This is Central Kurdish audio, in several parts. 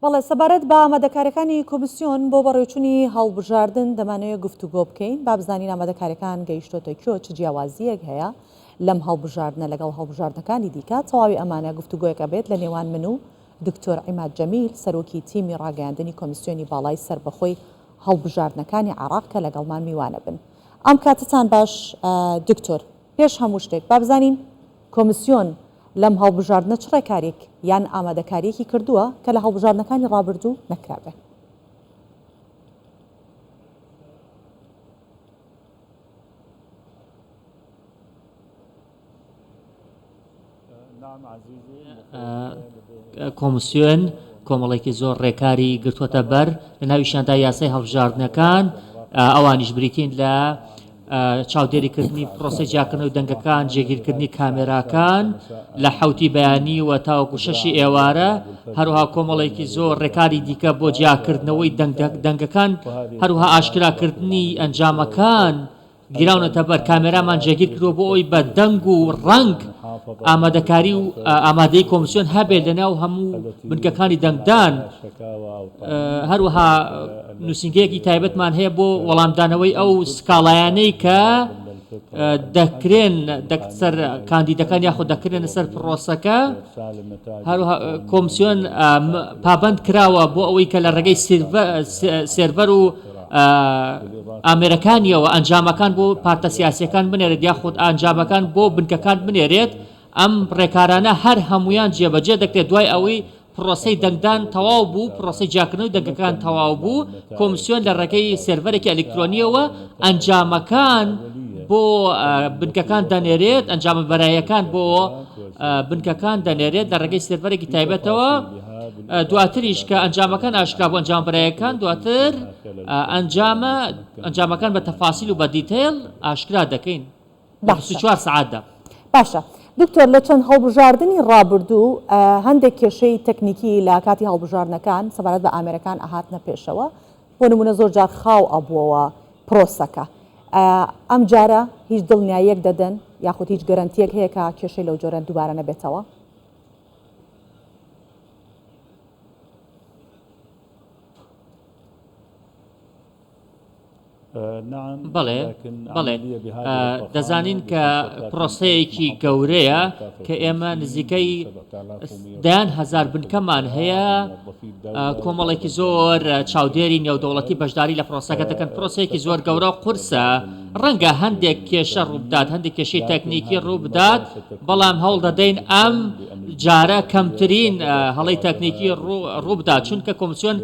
بەڵێ سەبارەت بە ئامادەکاریەکانی کۆمیسیۆن بۆ بەڕێوەچوونی هەڵبژاردن دەمانەوێت گفتوگۆ بکەین با بزانین ئامادەکاریەکان گەیشتۆتە کۆ چ جیاوازیەک هەیە لەم هەڵبژاردنە لەگەڵ هەڵبژاردنەکانی دیکە تەواوی ئەمانە گفتوگۆیەکە بێت لە نێوان من و دکتۆر عیماد جەمیل سەرۆکی تیمی ڕاگەیاندنی کۆمیسیۆنی باڵای سربەخۆی هەڵبژاردنەکانی عێراق کە لەگەڵمان میوانە بن. ئەم کاتتان باش دکتۆر، پێش هەموو شتێک با بزانین کۆمیسیۆن لەم هەڵبژاردنە چ ڕێکارێک یان ئامادەکاریەکی کردووە کە لە هەڵبژاردنەکانی ڕابردوو نەکرابێ؟ کۆمیسیۆن کۆمەڵێکی زۆر ڕێکاری گرتووەتە بەر لە ناویشاندا یاسای هەڵبژاردنەکان ئەوانیش بریتین لە چاودێریکردنی پرۆسەی جیاکردنەوەی دەنگەکان، جێگیرکردنی کامێراکان لە حوتی بەیانی و تاوەکو شەشی ئێوارە، هەروها کۆمەڵێکی زۆر ڕێکاری دیکە بۆ جیاکردنەوەی دەنگەکان، هەروها ئاشکراکردنی ئەنجامەکان گیراونەتە بەر کامێرامان جێگیر کردووە بۆ ئەوی بە دەنگ و ڕەنگ ئامادەکاری و ئامادەی کۆمیسیۆن هەبێت لەناو هەموو بنکەکانی دەنگدان. هەروەها نووسینگەیەکی تایبەتمان هەیە بۆ وەڵامدانەوەی ئەو سکاڵایانەی کە دەکرێن سەر کاندیدەکان یاخود دەکرێنە سەر پرۆسەکە. هەروها کۆمیسیۆن پابەند کراوە بۆ ئەوەی کە لە ڕێگەی سێرڤەر و ئامێرەکانیەوە ئەنجامەکان بۆ پارتە سیاسیەکان بنێرێت یاخود ئەنجامەکان بۆ بنکەکان بنێرێت. ئەم ڕێکارانە هەر هەمویان جێبەجێ دەکرێت دوای ئەوەی پرۆسەی دەنگدان تەواو بوو، پرۆسەی جیاکردنەوەی دەنگەکان تەواو بوو. کۆمیسیۆن لە ڕێگەی سێرڤەرێکی ئەلکترۆنیەوە ئەنجامەکان بۆ بنکەکان دەنێرێت، ئەنجامە بەرایەکان بۆ بنکەکان دەنێرێت لە ڕێگەی سێرڤەرێکی تایبەتەوە. دواتریش کە ئەنجامەکان ئاشکرا بۆ ئەنجام بەرایەکان، دواتر ئەنجامەکان بە تەفاسیل و بە دیتەیل ئاشکرا دەکەین 24 سعاتدا. باشە دکتۆر، لە چەند هەڵبژاردننی ڕابردوو هەندێک کێشەی تەکنیکی لە کاتی هەڵبژاردنەکان سەبارەت بە ئامێرەکان ئەهاتنە پێشەوە، بۆ نمونە زۆر جار خاو ئەبووەوە پرۆسەکە. ئەم جارە هیچ دڵنیاییەک دەدەن یاخود هیچ گەرانتیەک هەیە کە کێشەی لەو جۆرە دووبارە نەبێتەوە؟ بەڵێ دەزانین کە پرۆسەیەکی گەورەیە کە ئێمە نزیکەی دەیان هەزار بنکەمان هەیە، کۆمەڵێکی زۆر چاودێری نێودەوڵەتی بەشداری لە پرۆسەکە دەکەن. پرۆسەیەکی زۆر گەورە و قورسە، ڕەنگە هەندێک کێشە ڕووبدات، هەندێک کێشەی تەکنیکی ڕووبدات، بەڵام هەوڵ دەدەین ئەم جارە کەمترین هەڵەی تەکنیکی ڕووبدات، چونکە کۆمیسیۆن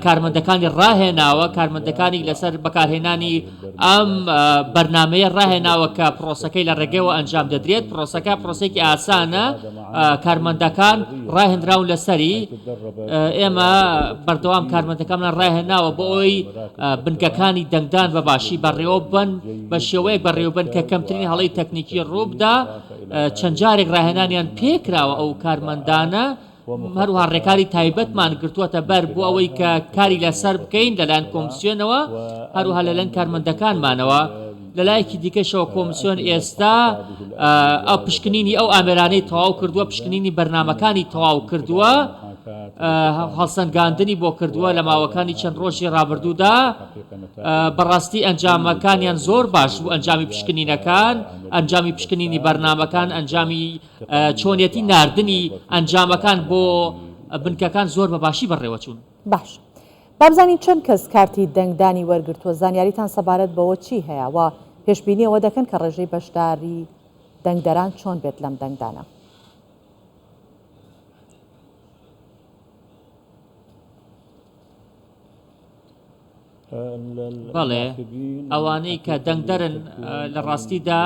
کارمەندەکانی ڕاهێناوە، کارمەندەکانی لەسەر بەکارهێنانی ئەم بەرنامەیە ڕاهێناوە کە پرۆسەکەی لە ڕێگەوە ئەنجام دەدرێت. پرۆسەکە پرۆسێکی ئاسانە، کارمەندەکان ڕاهێنراون لەسەری. ئێمە بەردەوام کارمەندەکانمان ڕاهێناوە بۆ ئەوی بنکەکانی دەنگدان بەباشی بەڕێوە بن، بە شێوەیەک بەڕێوەبن کە کەمترین هەڵەی تەکنیکی ڕووبدا. چەند جارێک ڕاهێنانیان پێکراوە ئەو کارمەندانە. هەروها ڕێکاری تایبەتمان گرتووەتە بەر بۆ ئەوەی کە کاری لەسەر بکەین لەلایەن کۆمیسیۆنەوە، هەروها لەلایەن کارمەندەکانمانەوە. لەلایەکی دیکەشەوە کۆمیسیۆن ئێستا پشکنینی ئەو ئامێرانەی تەواو کردووە، پشکنینی بەرنامەکانی تەواو کردووە، هەڵسەنگاندنی بۆ کردووە لە ماوەکانی چەند ڕۆژی ڕابردوودا. بەڕاستی ئەنجامەکانیان زۆر باش بوو، ئەنجامی پشکنینەکان، ئەنجامی پشکنینی بەرنامەکان، ئەنجامی چۆنیەتی ناردنی ئەنجامەکان بۆ بنکەکان زۆر بەباشی بەڕێوە چوون. باش با بزانین چەند کەس کارتی دەنگدانی وەرگرتووە، زانیاریتان سەبارەت بەوە چی هەیە و پێشبینی ئەوە دەکەن کە ڕێژەی بەشداری دەنگدەران چۆن بێت لەم دەنگدانە؟ بەڵێ ئەوانەی کە دەنگدەرن لە ڕاستیدا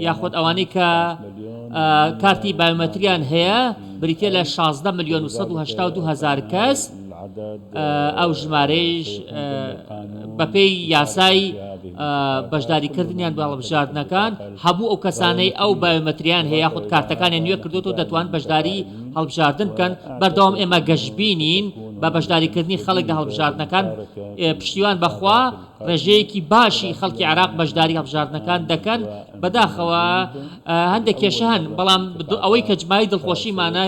یاخود ئەوانەی کە کارتی بایۆمەتریان هەیە بریتە لە 16,182,000 کەس. ئەو ژمارەیش بەپێی یاسای بەشداریکردنیان بە هەڵبژاردنەکان هەموو ئەو کەسانەی ئەو بایۆمەتریان هەیە یاخود کارتەکانیان نوێ کردووە دەتوان بەشداری هەڵبژاردن بکەن. بەردەوام ئێمە گەشتبینین بە بەشداریکردنی خەڵک لە هەڵبژاردنەکان. پشتیوان بەخوا ڕێژەیەکی باشی خەڵکی عێراق بەشداری هەڵبژاردنەکان دەکەن. بەداخەوە هەندێک کێشە هەن، بەڵام ئەوەی کە جماعی دڵخۆشیمانە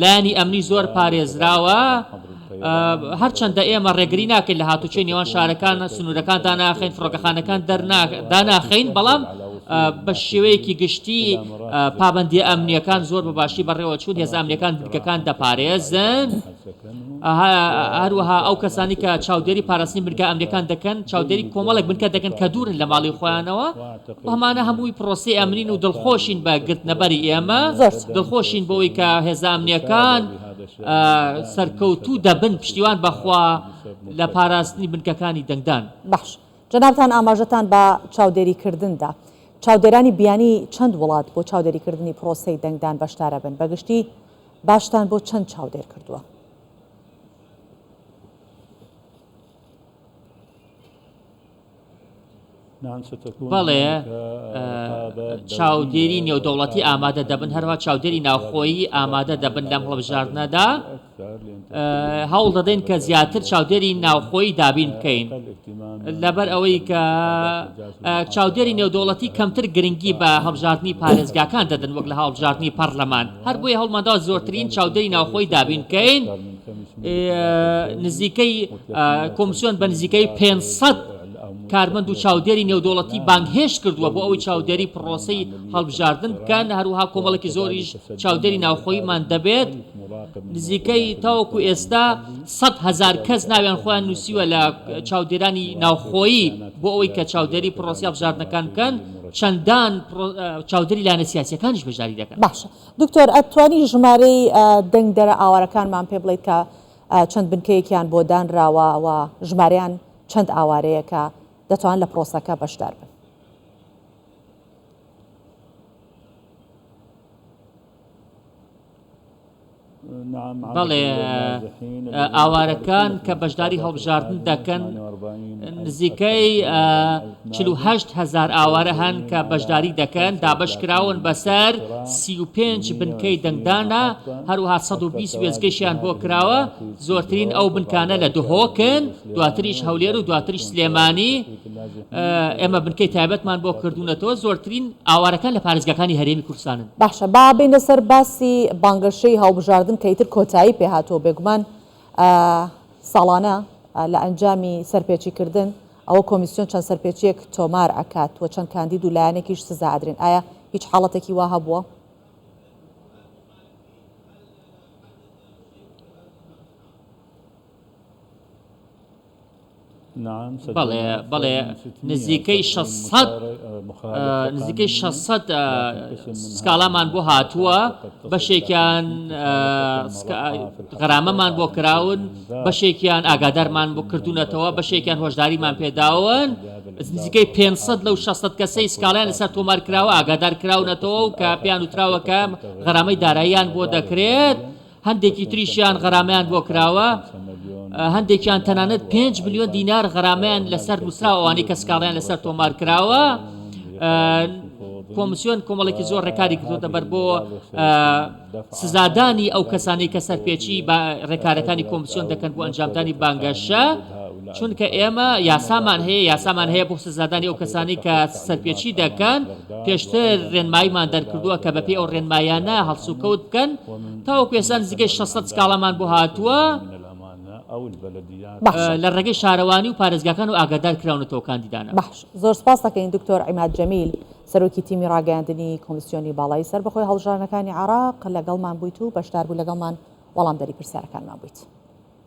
لایەنی ئەمنی زۆر پارێزراوە. هەرچەندە ئێمە ڕێگری ناکەین لە هاتوچەی نێوان شارەکان سنوورەکان داناخین فڕۆکەخانەکان داناخین بەڵام بە شێوەیەکی گشتی پابندی ئەمنیەکان زۆر بەباشی بەڕێوە چوون هێز ئەمنیەکان بنکەکان دەپارێزن هەروەها ئەو کەسانی کە چاودێری پاراستنی بنکە ئەمنیەکان دەکەن چاودێری کۆمەڵێک بنکە دەکەن کە دوورن لە ماڵی خۆیانەوە هەمانە هەمووی پرۆسی ئەمنین و دڵخۆشین بە گرتنەبەری ئێمە دڵخۆشین بەوەی کە هێز ئەمنیەکان سەرکەوتوو دەبن پشتیوان بەخوا لە پاراستنی بنکەکانی دەنگدان. باش جەنابتان ئاماژەتان بە چاودێریکردندا چاودێرانی بیانی چەند وڵات بۆ چاودێریکردنی پرۆسەی دەنگدان بەشدارە بن بەگشتی باشتان بۆ چەند چاودێر کردووە؟ بەڵێ چاودێری نێودەوڵەتی ئامادە دەبن هەروە چاودێری ناوخۆیی ئامادە دەبن لەم هەڵبژاردنەدا هەوڵ دەدەین کە زیاتر چاودێری ناوخۆیی دابین بکەین لەبەر ئەوەی کە چاودێری نێودەوڵەتی کەمتر گرنگی بە هەڵبژاردننی پارێزگاکان دەدەن وەک لە هەڵبژاردننی پەرلەمان هەر بۆیە هەوڵماندا زۆرترین چاودێری ناوخۆی دابین بکەین نزیکەی کۆمسیۆن بە نزیکەی 500 کارمەند و چاودێری نێودەوڵەتی بانگهێش کردووە بۆ ئەوەی چاودێری پرۆسەی هەڵبژاردن بکەن هەروها کۆمەڵێکی زۆریش چاودێری ناوخۆییمان دەبێت نزیکەی تاوەکو ئێستا 100,000 کەس ناویان خۆیان نووسیوە لە چاودێرانی ناوخۆیی بۆ ئەوەی کە چاودێری پرۆسی هەڵبژاردنەکان بکەن چەندان چاودێری لایەنە سیاسیەکانیش بەژاری دەکەن. باشە دکتۆر ئەتوانی ژمارەی دەنگدەرە ئاوارەکانمان پێ بڵێیت کە چەند بنکەیەکیان بۆ دانراوە و ژمارەیان چەند ئاوارەیە کە دەتوان لە پرۆسەکە بەشدار بن؟ بەڵێ ئاوارەکان کە بەشداری هەڵبژاردن دەکەن نزیکەی 48,000 ئاوارە هەن کە بەشداری دەکەن دابشکراون بەسەر 35 بنکەی دەنگدانە هەروەها 120 وێزگەیشیان بۆ کراوە زۆرترین ئەو بنکانە لە دهۆکن دواتریش هەولێر و دواتریش سلێمانی ئێمە بنکەی تایبەتمان بۆ کردوونەتەوە زۆرترین ئاوارەکان لە پارێزگاکانی هەرێمی کوردستانن. باشە با بینە سەر باسی بانگەشەی هەڵبژاردن کەیتر کۆتایی پێهاتۆ بێگومان ساڵانە لە ئەنجامی سەرپێچیکردن ئەوە کۆمیسیۆن چەند سەرپێچیەک تۆمار ئەکات و چەند کاندید و لایەنێکیش سزادرێن ئایا هیچ حاڵەتێکی وا هەبووە؟ بەڵێ نزیکەی 600 سکاڵامان بۆ هاتووە بەشێکیان غەرامەمان بۆ کراون بەشێکیان ئاگادارمان بۆ کردوونەتەوە بەشێکیان هۆشداریمان پێداون نزیکەی 500 لەو 600 کەسەی سکاڵیان لەسەر تۆمار کراوە ئاگادار کراونەتەوە و کە پێیان وتراوەکە غەرامەی داراییان بۆ دەکرێت هەندێکی تریشیان غەرامەیان بۆ کراوە هەندێکیان تەنانەت 5 ملیۆن دینار غەرامەیان لەسەر نووسراوە ئەوانەی کە سکاڵیان لەسەر تۆمار کراوە کۆمسیۆن کۆمەڵێکی زۆر ڕێکاری کردوتە بەر بۆ سزادانی ئەو کەسانی کە سەرپێچی بە ڕێکارەکانی کۆمسیۆن دەکەن بۆ ئەنجامدانی بانگەشە چونکە ئێمە یاسامان هەیە بۆ سزادانی ئەو کەسانی کە سەرپێچی دەکەن پێشتر ڕێنماییمان دەرکردووە کە بەپێی ئەو ڕێنمایانە هەڵسوکەوت بکەن تاوەکو ئێستا نزیکەی 600 سکاڵامان بۆ هاتووە لە ڕێگەی شارەوانی و پارێزگاکان و ئاگادار کراونەتەوە کاندیدانە. باش زۆر سپاس دەکەین دکتۆر عیماد جەمیل سەرۆکی تیمی ڕاگەیاندنی کۆمیسیۆنی باڵای سەر بەخۆی هەڵبژاردنەکانی عێراق لەگەڵمان بوویت و بەشدار بوو لەگەڵمان وەڵامدەری پرسیارەکانمان بوویت.